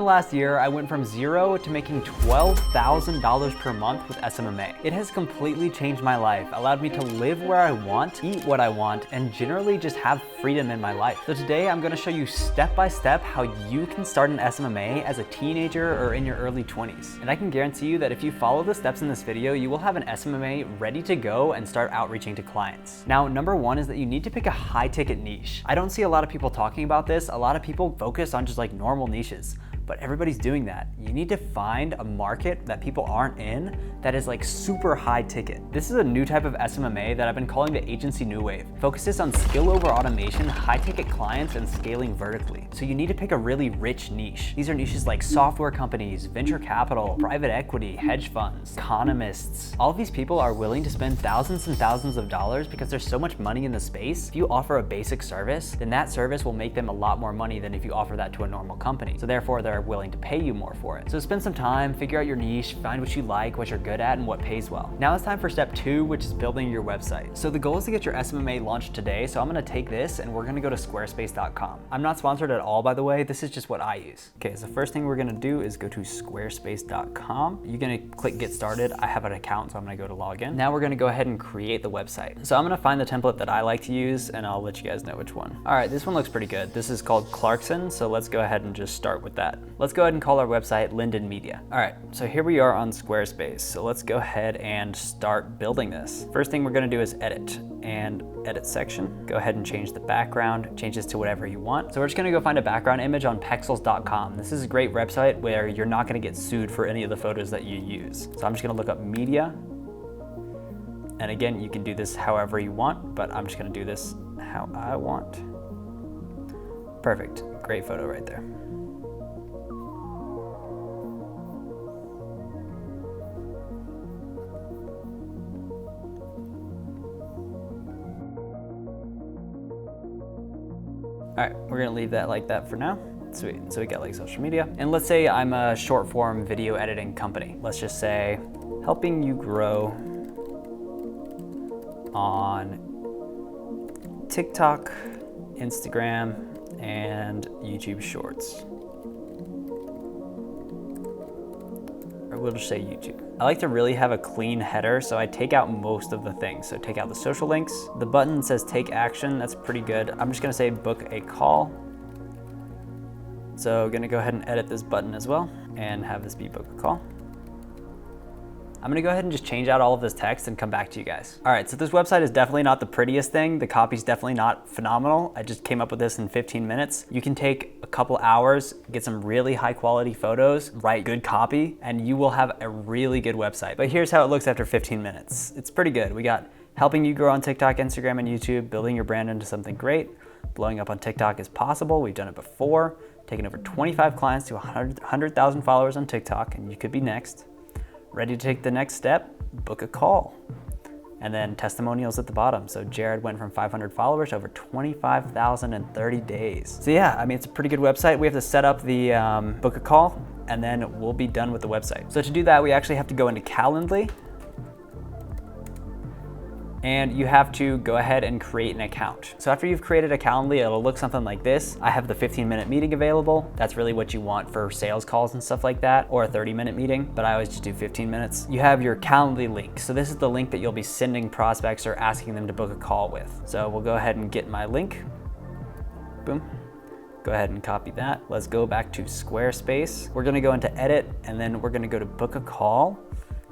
last year, I went from zero to making $12,000 per month with SMMA. It has completely changed my life, allowed me to live where I want, eat what I want, and generally just have freedom in my life. So today I'm gonna show you step by step how you can start an SMMA as a teenager or in your early 20s. And I can guarantee you that if you follow the steps in this video, you will have an SMMA ready to go and start outreaching to clients. Now, number one is that you need to pick a high ticket niche. I don't see a lot of people talking about this. A lot of people focus on just like normal niches, but everybody's doing that. You need to find a market that people aren't in that is like super high ticket. This is a new type of SMMA that I've been calling the agency new wave. Focuses on skill over automation, high ticket clients, and scaling vertically. So you need to pick a really rich niche. These are niches like software companies, venture capital, private equity, hedge funds, economists. All of these people are willing to spend thousands and thousands of dollars because there's so much money in the space. If you offer a basic service, then that service will make them a lot more money than if you offer that to a normal company. So therefore, they're willing to pay you more for it. So spend some time, figure out your niche, find what you like, what you're good at, and what pays well. Now it's time for step two, which is building your website. So the goal is to get your SMMA launched today. So I'm gonna take this and we're gonna go to squarespace.com. I'm not sponsored at all, by the way. This is just what I use. Okay, so the first thing we're gonna do is go to squarespace.com. You're gonna click get started. I have an account, so I'm gonna go to login. Now we're gonna go ahead and create the website. So I'm gonna find the template that I like to use and I'll let you guys know which one. All right, this one looks pretty good. This is called Clarkson. So let's go ahead and just start with that. Let's go ahead and call our website Linden Media. All right, so here we are on Squarespace. So let's go ahead and start building this. First thing we're gonna do is edit, and edit section. Go ahead and change the background, change this to whatever you want. So we're just gonna go find a background image on pexels.com. This is a great website where you're not gonna get sued for any of the photos that you use. So I'm just gonna look up media. And again, you can do this however you want, but I'm just gonna do this how I want. Perfect, great photo right there. All right, we're gonna leave that like that for now. Sweet, so we got like social media. And let's say I'm a short form video editing company. Let's just say, helping you grow on TikTok, Instagram, and YouTube Shorts. Or we'll just say YouTube. I like to really have a clean header, so I take out most of the things. So take out the social links. The button says take action, that's pretty good. I'm just gonna say book a call. So gonna go ahead and edit this button as well and have this be book a call. I'm gonna go ahead and just change out all of this text and come back to you guys. All right, so this website is definitely not the prettiest thing. The copy's definitely not phenomenal. I just came up with this in 15 minutes. You can take a couple hours, get some really high quality photos, write good copy, and you will have a really good website. But here's how it looks after 15 minutes. It's pretty good. We got helping you grow on TikTok, Instagram, and YouTube, building your brand into something great. Blowing up on TikTok is possible. We've done it before. Taken over 25 clients to 100,000 followers on TikTok, and you could be next. Ready to take the next step? Book a call. And then testimonials at the bottom. So Jared went from 500 followers to over 25,000 in 30 days. So yeah, I mean, it's a pretty good website. We have to set up the book a call and then we'll be done with the website. So to do that, we actually have to go into Calendly. And you have to go ahead and create an account. So after you've created a Calendly, it'll look something like this. I have the 15-minute meeting available. That's really what you want for sales calls and stuff like that, or a 30-minute meeting, but I always just do 15 minutes. You have your Calendly link. So this is the link that you'll be sending prospects or asking them to book a call with. So we'll go ahead and get my link. Boom. Go ahead and copy that. Let's go back to Squarespace. We're gonna go into edit and then we're gonna go to book a call.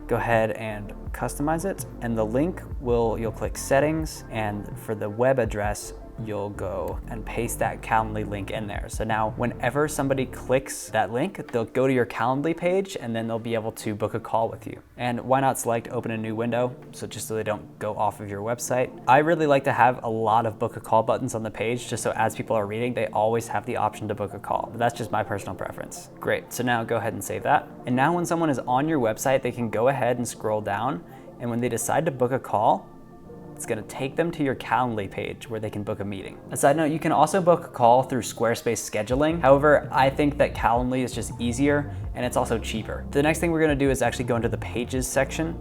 Go ahead and customize it. And the link you'll click settings, and for the web address, you'll go and paste that Calendly link in there. So now whenever somebody clicks that link, they'll go to your Calendly page and then they'll be able to book a call with you. And why not select open a new window? So just so they don't go off of your website. I really like to have a lot of book a call buttons on the page, just so as people are reading, they always have the option to book a call. But that's just my personal preference. Great, so now go ahead and save that. And now when someone is on your website, they can go ahead and scroll down, and when they decide to book a call, it's gonna take them to your Calendly page where they can book a meeting. A side note, you can also book a call through Squarespace scheduling. However, I think that Calendly is just easier and it's also cheaper. The next thing we're gonna do is actually go into the pages section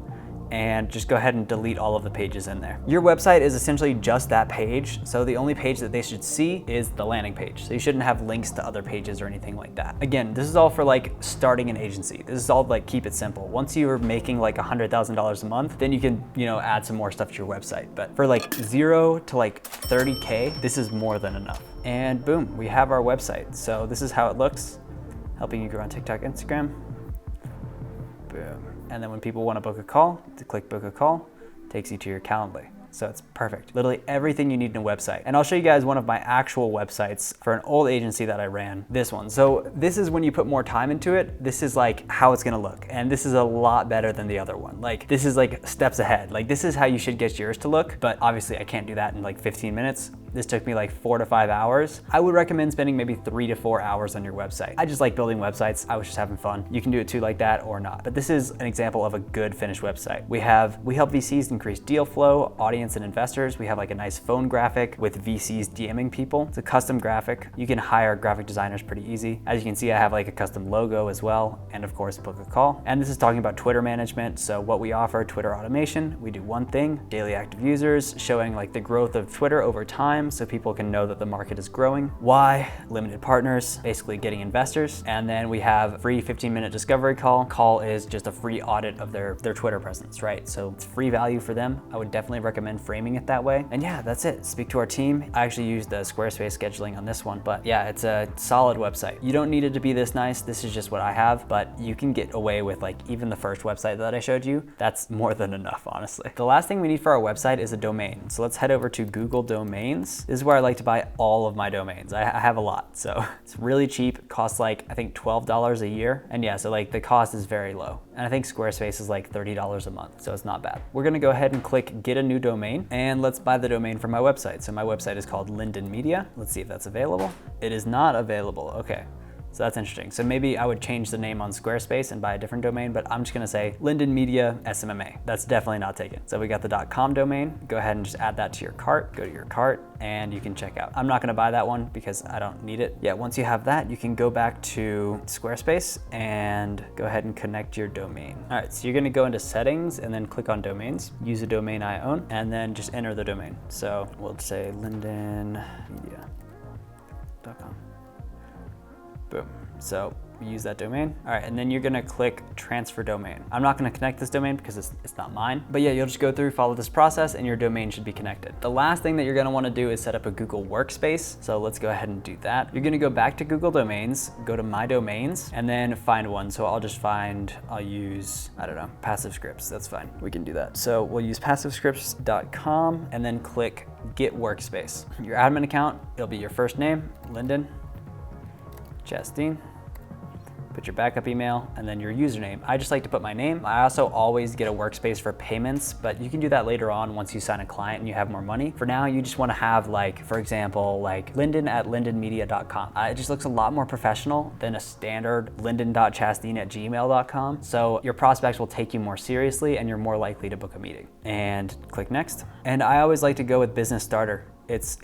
and just go ahead and delete all of the pages in there. Your website is essentially just that page, so the only page that they should see is the landing page. So you shouldn't have links to other pages or anything like that. Again, this is all for like starting an agency. This is all like keep it simple. Once you are making like $100,000 a month, then you can, add some more stuff to your website. But for like 0 to like 30K, this is more than enough. And boom, we have our website. So this is how it looks, helping you grow on TikTok, Instagram. Boom. And then when people want to book a call, to click book a call, takes you to your Calendly. So it's perfect. Literally everything you need in a website. And I'll show you guys one of my actual websites for an old agency that I ran, this one. So this is when you put more time into it, this is like how it's gonna look. And this is a lot better than the other one. Like this is like steps ahead. Like this is how you should get yours to look, but obviously I can't do that in like 15 minutes. This took me like 4 to 5 hours. I would recommend spending maybe 3 to 4 hours on your website. I just like building websites. I was just having fun. You can do it too like that or not. But this is an example of a good finished website. We help VCs increase deal flow, audience and investors. We have like a nice phone graphic with VCs DMing people. It's a custom graphic. You can hire graphic designers pretty easy. As you can see, I have like a custom logo as well. And of course, book a call. And this is talking about Twitter management. So what we offer, Twitter automation. We do one thing, daily active users, showing like the growth of Twitter over time so people can know that the market is growing. Why? Limited partners, basically getting investors. And then we have free 15-minute discovery call. Call is just a free audit of their Twitter presence, right? So it's free value for them. I would definitely recommend framing it that way. And yeah, that's it. Speak to our team. I actually used the Squarespace scheduling on this one, but yeah, it's a solid website. You don't need it to be this nice. This is just what I have, but you can get away with like even the first website that I showed you. That's more than enough, honestly. The last thing we need for our website is a domain. So let's head over to Google Domains. This is where I like to buy all of my domains. I have a lot, so it's really cheap. It costs like, I think $12 a year. And yeah, so like the cost is very low. And I think Squarespace is like $30 a month, so it's not bad. We're gonna go ahead and click get a new domain, and let's buy the domain from my website. So my website is called Linden Media. Let's see if that's available. It is not available, okay. So that's interesting. So maybe I would change the name on Squarespace and buy a different domain, but I'm just gonna say Linden Media SMMA. That's definitely not taken. So we got the .com domain. Go ahead and just add that to your cart. Go to your cart and you can check out. I'm not gonna buy that one because I don't need it. Yeah, once you have that, you can go back to Squarespace and go ahead and connect your domain. All right, so you're gonna go into settings and then click on domains. Use a domain I own and then just enter the domain. So we'll say lindenmedia.com. Boom. So we use that domain. All right, and then you're gonna click transfer domain. I'm not gonna connect this domain because it's not mine, but yeah, you'll just go through, follow this process and your domain should be connected. The last thing that you're gonna wanna do is set up a Google Workspace. So let's go ahead and do that. You're gonna go back to Google Domains, go to My Domains, and then find one. So I'll use, I don't know, Passive Scripts. That's fine, we can do that. So we'll use passivescripts.com and then click Get Workspace. Your admin account, it'll be your first name, Linden Chastain. Put your backup email and then your username. I just like to put my name. I also always get a workspace for payments, but you can do that later on once you sign a client and you have more money. For now, you just wanna have like, for example, like linden@lindenmedia.com. It just looks a lot more professional than a standard linden.chastain@gmail.com. So your prospects will take you more seriously and you're more likely to book a meeting. And click next. And I always like to go with Business Starter. It's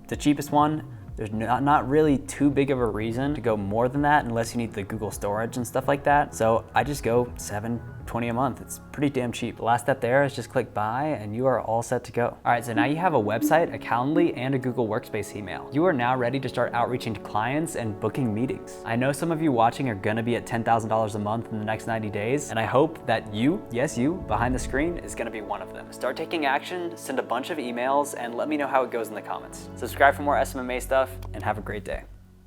the cheapest one. There's not really too big of a reason to go more than that unless you need the Google storage and stuff like that. So I just go $7.20 a month. It's pretty damn cheap. The last step there is just click buy and you are all set to go. All right, so now you have a website, a Calendly, and a Google Workspace email. You are now ready to start outreaching to clients and booking meetings. I know some of you watching are gonna be at $10,000 a month in the next 90 days, and I hope that you, yes you, behind the screen is gonna be one of them. Start taking action, send a bunch of emails, and let me know how it goes in the comments. Subscribe for more SMMA stuff, and have a great day.